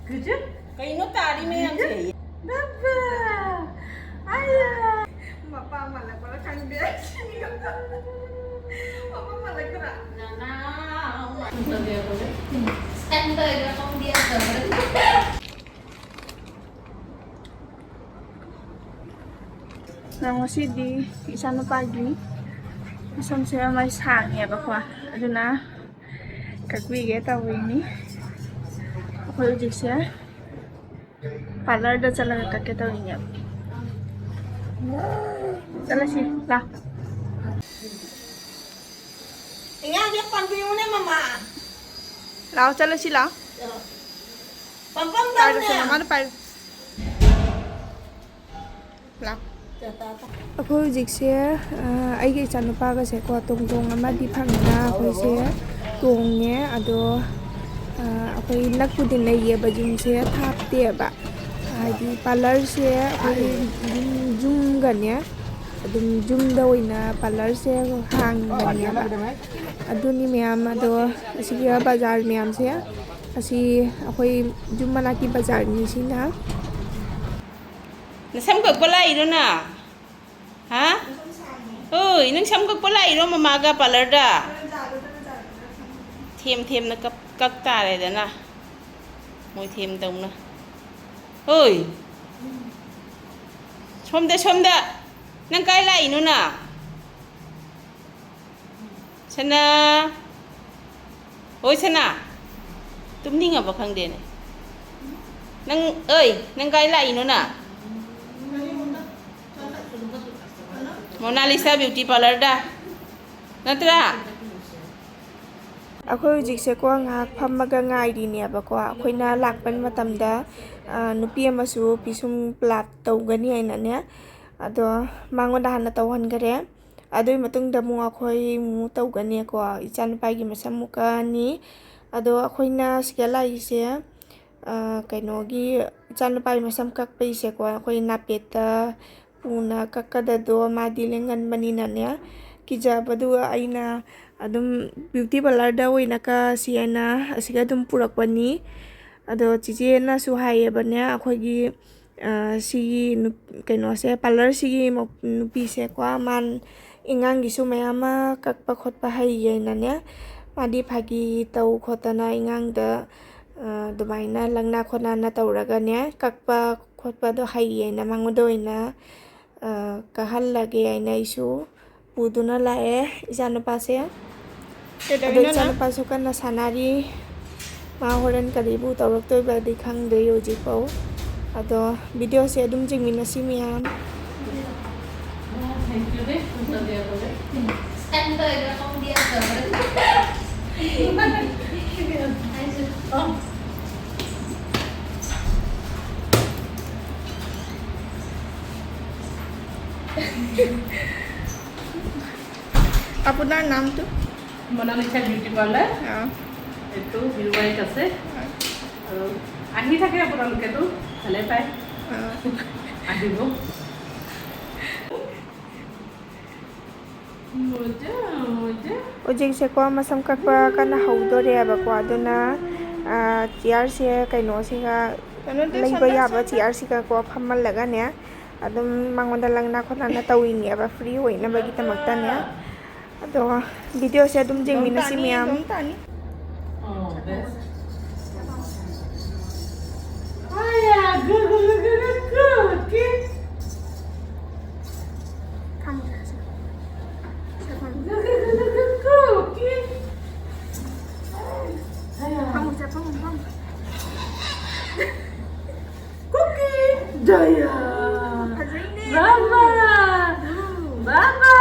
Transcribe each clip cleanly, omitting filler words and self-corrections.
그죠? Kaino tari mo yan siya. Baba! Aya! Mapamalak wala kang biyak. Mapamalak ka na. Ngosidi isang pagi isang siya may sangi ba ko ano na kagwige tawini ako yung siya parlor da sa lang kakitawin niya sala si la Ingat yung pangbiyo na mama. lao sala sila Pampang daw para sa na. naman para la ako jikse ai ge chan pa ga se ko tong tong ama di phang na ko se tong nge ado akoi lak pu din lai ye ba jing se thap te ba di parlor se akoi jum ga ne adum jum da oina parlor se hang ga ne ba adu ni myam ado asi ga bazar myam se asi akoi jum malaki bazar ni sina Nasamgag pala iro na. Ha? Uy, nang samgag pala iro mamaga palarda. Thêm na kakta rin na. Muy thêm daw na. Uy. Somda. Nang kaila ino na. Sana. Uy, sana. Tumni nga ba kang din eh. Nang kaila ino na. Mona Lisa beauty parlor da. Natra. Ako jikse ko ngak phamaga ngai di ne ba ko akoina lakpan matamda nupi amasu pisum plat tawgani aina ne ado mangoda hana tawhan gare adoi matung da mu akhoi mu tawgani ko ichan pai gi masamuka ni ado akoina sigala ise kainogi ichan pai masam kak pai se ko akoina peta puna kakada do madilengan manina ne kijabadu aina adum beauty parlor da oina ka siena asiga dum purakpani ado chiche na su haye banya akhogi si kaino se parlor si nupi se kwa man ingang gi su mayama kakpa khotpa haye na ne madi phagi tau khotana ingang da dumaina langna khona na tawraga ne kakpa khotpa do haye na mangodoina kahal lage aina isu puduna lae jana pase ado jana pasukan na sanari mahoran kalibu tawrak toy ba dikhang de yoji pau ado video se adum jingmina simiam Thank you deh. Stand to iro kong dia to. Oh. আপনার নাম তো Mona Lisa beauty parlor. এইটো viwers আছে আৰু আহি থাকে আপোনালোকেতো ভালে পায় আহিব o jingse ko masam kakpa kana hawdore ba ko aduna chair se kaino se ga leiba ya ba chair se ka ko phammal laga ne adum mangonda langna khona na tawini ba free hoina ba gita magta ne ado video se adum jingmina simiam Oh, best. Aya, good. Okay. Come. Okay. Kamu siapa ngomong? Cookie. Jaya. Ini. Mama. Baba.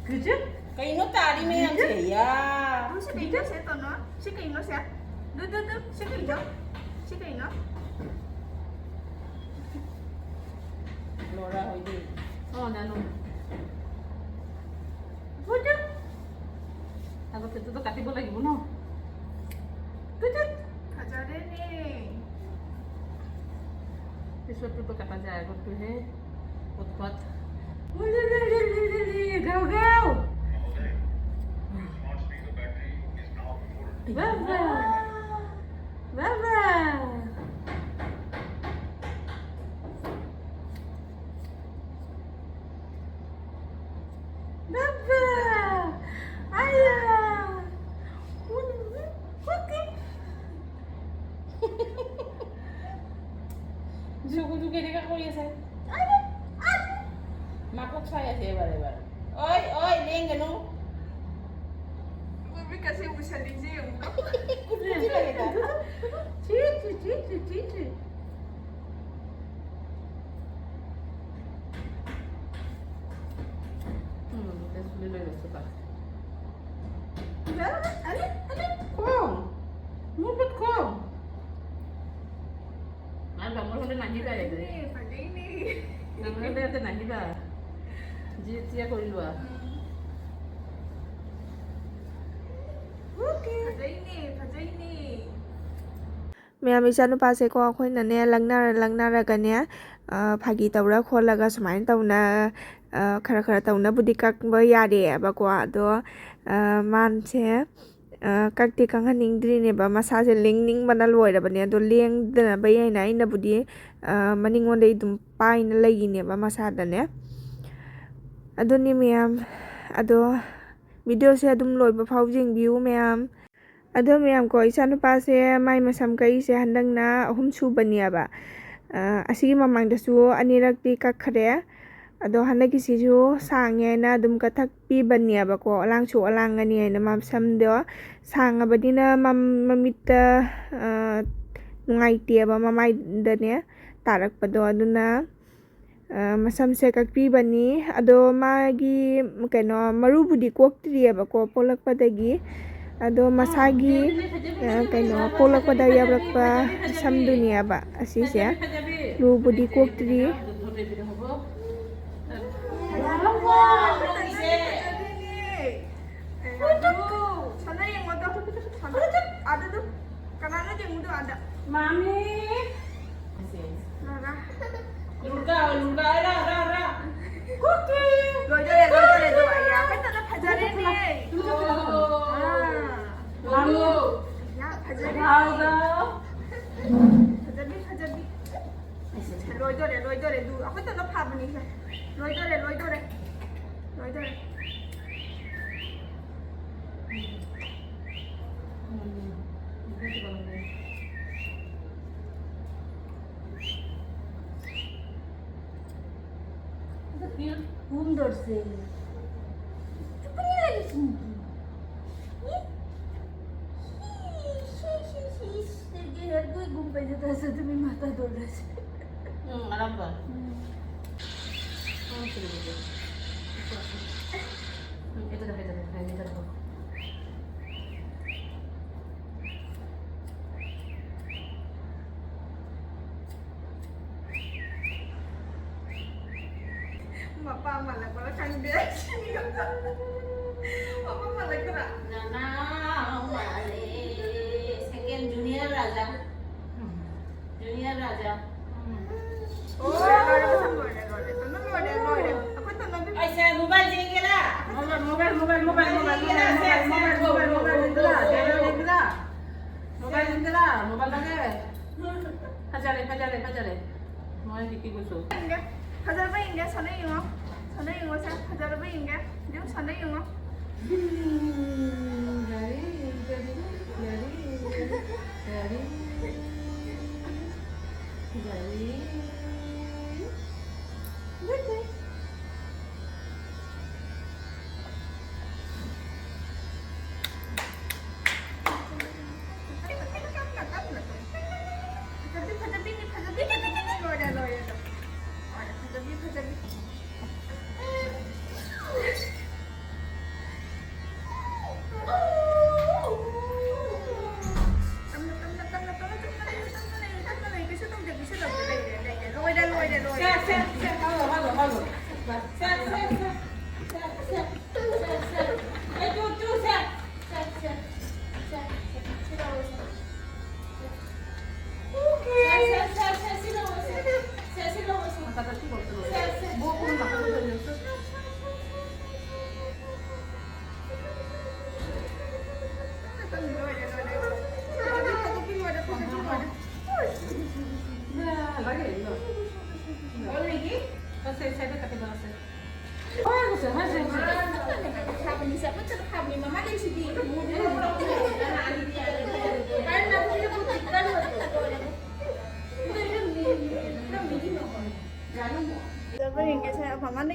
Good job. Kayno tari mayam siya. Siya kayo siya to, no? Siya kayo siya. Siya kayo. Siya kayo. Laura hoy di. 나는 보자. 나도 그때도 같이 볼라기구나. 그죠? 가자래네. Sesuatu tuh kata saya, aku tuh buat. Lili, gau. Baba. Ayah. Suku kiri ka kuya sa. Makok saya siya bare. Oy, leng gano. Ubi kasi usalisi yung Kundi lagi ta. Cici. Kita sudah suka. Ale. Kong. Mupet kong. Ada mau udah nanti dah ya. Pwede ini. Namanya dia nanti dah. Dia kau luar. Pwede ini. ꯃꯌꯥꯝ ꯏꯆꯥꯅꯨꯄꯥꯁꯦꯀꯣ ꯑꯩꯈꯣꯏꯅꯅꯦ ꯂꯪꯅꯔꯒꯅꯦ ꯐꯥꯒꯤ ꯇꯧꯔ ꯈꯣꯠꯂꯒ ꯁꯨꯃꯥꯏꯅ ꯇꯧꯅ ꯈꯔ ꯇꯧꯅꯕꯨꯗꯤ ꯀꯛꯄ ꯌꯥꯔꯦꯕꯀꯣ ꯑꯗꯣ ꯃꯥꯁꯦ ꯀꯛꯇꯤ ꯀꯛꯍꯟꯅꯤꯡꯗ꯭ꯔꯤꯅꯦꯕ ꯃꯁꯥꯁꯦ ꯂꯦꯡꯅꯤꯡꯕꯅ ꯂꯣꯏꯔꯕꯅꯦ ꯑꯗꯣ ꯂꯦꯡꯗꯅꯕ ꯌꯥꯏꯅ ꯑꯩꯅꯕꯨꯗꯤ ꯃꯅꯤꯡꯉꯣꯟꯗꯩ ꯑꯗꯨꯝ ꯄꯥꯏꯅ ꯂꯩꯒꯤꯅꯦꯕ ꯃꯁꯥꯗꯅꯦ ꯑꯗꯨꯅꯤ ꯃꯌꯥꯝ ꯑꯗꯣ ꯚꯤꯗꯤꯑꯣꯁꯦ ꯑꯗꯨꯝ ꯂꯣꯏꯕ ꯐꯥꯎ ꯌꯦꯡꯕꯤꯌꯨ ꯃꯌꯥꯝ ꯑꯗꯣ ꯃꯌꯥꯝ ꯀꯣ ꯏꯆꯥꯅꯨꯄꯥꯁꯦ ꯃꯥꯏ ꯃꯁꯝ ꯀꯛꯏꯁꯦ ꯍꯟꯗꯛꯅ 3 ꯁꯨꯕꯅꯦꯕ ꯑꯁꯤꯒꯤ ꯃꯃꯥꯡꯗꯁꯨ ꯑꯅꯤꯔꯛꯇꯤ ꯀꯛꯈ꯭ꯔꯦ ꯑꯗꯣ ꯍꯟꯗꯛꯀꯤꯁꯤꯁꯨ ꯁꯥꯡꯉꯦꯅ ꯑꯗꯨꯝ ꯀꯛꯊꯠꯄꯤꯕꯅꯦꯕꯀꯣ ꯑꯂꯥꯡꯁꯨ ꯑꯂꯥꯡꯒꯅꯤ ꯍꯥꯏꯅ ꯃꯁꯝꯗꯣ ꯁꯥꯡꯉꯕꯅꯤꯅ ꯃꯃꯤꯠꯇ ꯅꯨꯡꯉꯥꯏꯇꯦꯕ ꯃꯃꯥꯏꯗꯅꯦ ꯇꯥꯔꯛꯄꯗꯣ ꯑꯗꯨꯅ ꯃꯁꯝꯁꯦ ꯀꯛꯄꯤꯕꯅꯤ ꯑꯗꯣ ꯃꯥꯒꯤ ꯀꯩꯅꯣ ꯃꯔꯨꯕꯨꯗꯤ ꯀꯣꯛꯇ꯭ꯔꯤꯌꯦꯕꯀꯣ ꯄꯣꯛꯂꯛꯄꯗꯒꯤ ꯑꯗꯣ ꯃꯁꯥꯒꯤ ꯀꯩꯅꯣ ꯄꯣꯛꯂꯛꯄꯗ ꯌꯥꯎꯔꯛꯄ ꯁꯝꯗꯨꯅꯦꯕ ꯑꯁꯤꯁꯦ ꯃꯔꯨꯕꯨꯗꯤ ꯀꯣꯛꯇ꯭ꯔꯤ Mami. Lurga, ra. Cookie. Loire do ayah. Kita dah pajarini. Lalu. Ya, pajarini. Pajarini. Loire do. Aku tak nak paham ni. Loire. Bundar se. Cepat lagi sini. Tergi harga gumpai jatuh satu mata dolas. Apa? Itu dah. Papa malah kalau kan dia sini. Papa malah gerak. Nana, second junior raja. Oh, loire macam loire. Tanam loire. Aku tanam tu. Ay, sa mobile sige la. Mobile. Mobile lagi. Pajale. Mau dikit gusu. Enggak. Hajar ba enggak? Sana yung. Sa hajar ba enggak? Yung sana yung.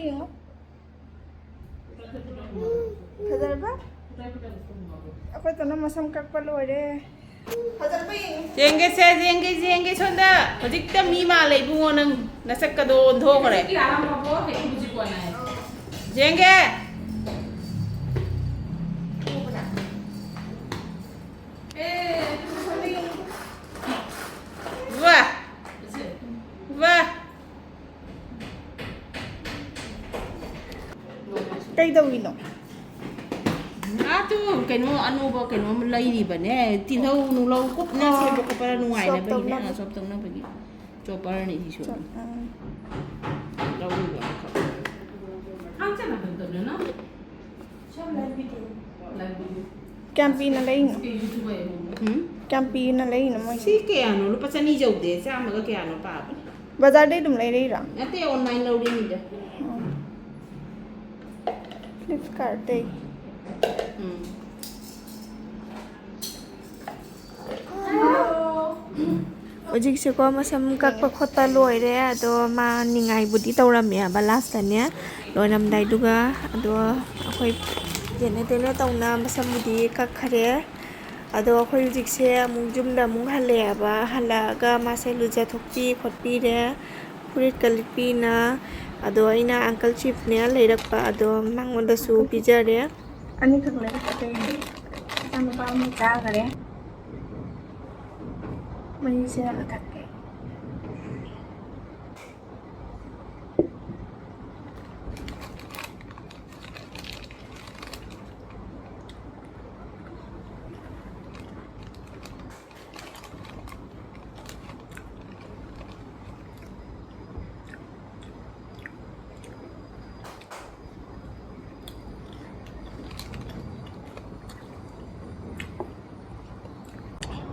yun. Fazarba? Ako ito na masamkak pa loire. Fazarba yun. Jenge sonda. Hojikta mi ma lai bungo nang nasak ka do ondho kare. Ki aram ma bo he buji ko na. Jenge. Wah. Wah. Kay daw ino. Atu keno anu ba keno lai di ba ne tinhau nu lau kup na se ba ka para nu ngai na ba ni na sop tong na ba gi chopper ni si so lau ba ka Ang sana ba to na? Siya live video. Live video. Campi na lai no. Ke YouTube ay mo. Campi na lai no mo. Si ke ano lu pa ni jau de sa ma ka ke ano pa ba Bazar day dum lai rai ra. ate online lau di ni da Flipkart day. Hꯧꯖꯤꯛꯁꯦ ꯀꯣ ꯃꯁꯝ ꯀꯛꯄ ꯈꯣꯠꯄ ꯂꯣꯏꯔꯦ ꯑꯗꯣ ꯃꯥ ꯅꯤꯡꯉꯥꯏꯕꯨꯗꯤ ꯇꯧꯔꯝꯃꯦꯕ ꯂꯥꯁꯇꯅꯦ ꯂꯣꯏꯔꯝꯗꯥꯏꯗꯨꯒ ꯑꯗꯣ ꯑꯩꯈꯣꯏ ꯇꯦꯟꯅ ꯇꯦꯟꯅ ꯇꯧꯅ ꯃꯁꯝꯕꯨꯗꯤ ꯀꯛꯈꯔꯦ ꯑꯗꯣ ꯑꯩꯈꯣꯏ ꯍꯧꯖꯤꯛꯁꯦ ꯑꯃꯨꯛ ꯌꯨꯝꯗ ꯑꯃꯨꯛ ꯍꯜꯂꯛꯑꯦꯕ ꯍꯜꯂꯛꯑꯒ ꯃꯥꯁꯦ ꯂꯨꯖꯊꯣꯛꯄꯤ ꯈꯣꯠꯄꯤꯔꯦ ꯐꯨꯔꯤꯠꯀ ꯂꯤꯠꯄꯤꯅ ꯑꯗꯣ ꯑꯩꯅ ꯑꯪꯀꯜ ꯆꯤꯞꯅꯦ ꯂꯩꯔꯛꯄ ꯑꯗꯣ ꯃꯉꯣꯟꯗꯁꯨ ꯄꯤꯖꯔꯦ ꯑꯅꯤꯈꯛ ꯂꯩꯔꯛꯄ ꯏꯆꯥꯅꯨꯄꯥ ꯑꯃ ꯆꯥꯈꯔꯦ ꯃꯩꯁꯦ ꯃꯨꯊꯠꯀꯦ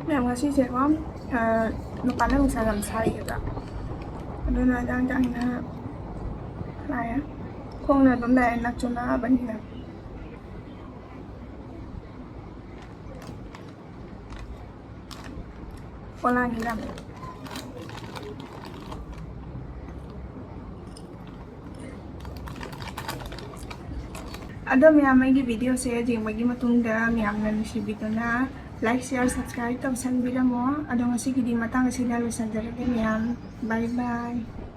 Mẹ ngasi sẽ có Nokpada bisa làm sai gitu. Aduh na jangan na lại á. Không là vấn đề nặc cho nó bệnh nè. Con lại đi làm. Ada miyamay video saya di magi matunda miyamna si video na like, share, subscribe, tab san bila mo. Ada nga sige di matang sila lusan dari miyam. Bye bye.